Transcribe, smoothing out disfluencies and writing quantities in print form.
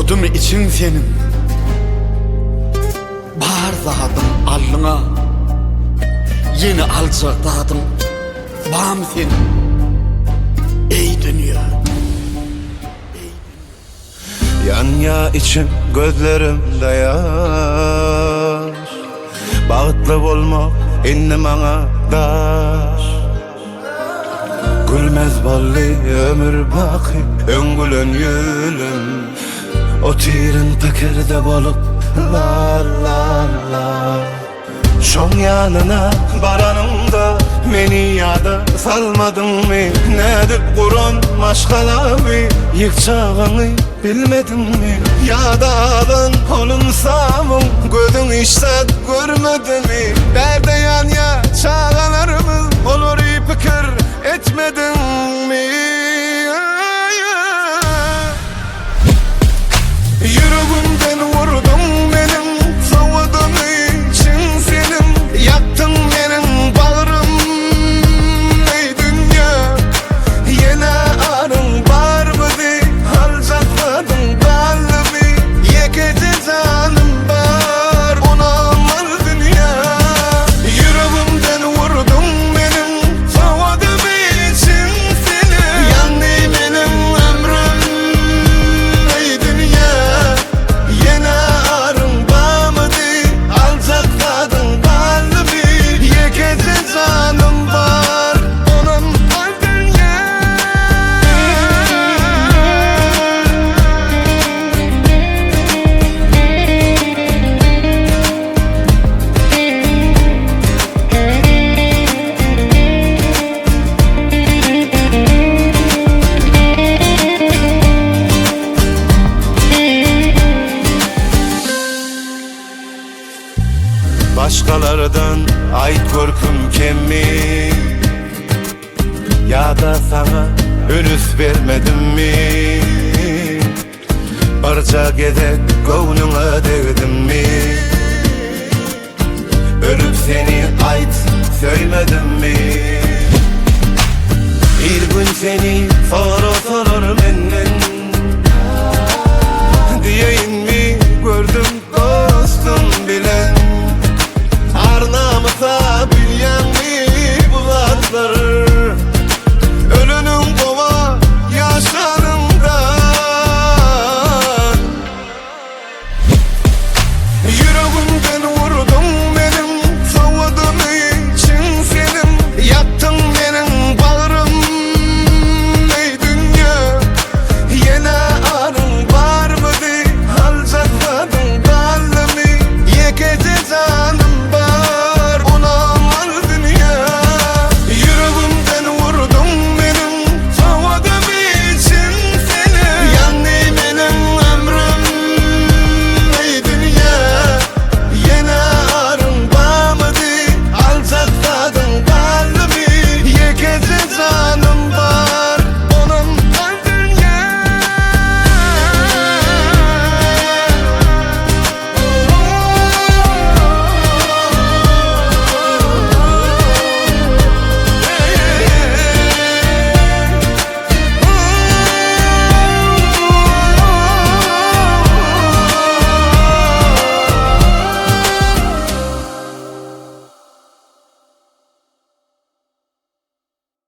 Soğudum için senin, bağırdadım alnına. Yeni alçaktadım bağım senin, ey dünya. Yan ya içim gözlerimde yaş, bağıtlı olmak inni bana daş. Gülmez balli ömür baki öngülen yülüm, o tirin tekerde bolup la la la. Şon yanına baranımda meni yada salmadın mı? Nedir kurun maşkalamı, yıkçağını bilmedin mi? Yada alın olunsamın, gözün işsat görmedin mi? Derde yan ya çağalarımız olur fikir etmedin mi? Yüreğimden vurdum benim, soğudum için senin. Yaktın benim bağrım, ey dünya. Yine arın var mı di, harcatmadın kalbi. Yekece canım var, ona amal dünya. Yüreğimden vurdum benim, soğudum için seni. Yandı benim ömrüm, ey dünya. Yine arın var mı di, alçatmadın kalbi. Yekece canım var, ona amal dünya. Başkalardan ait korkum kemmi, ya da sana ünüs vermedim mi? Barca gedek gönlüne değdim mi? Ölüp seni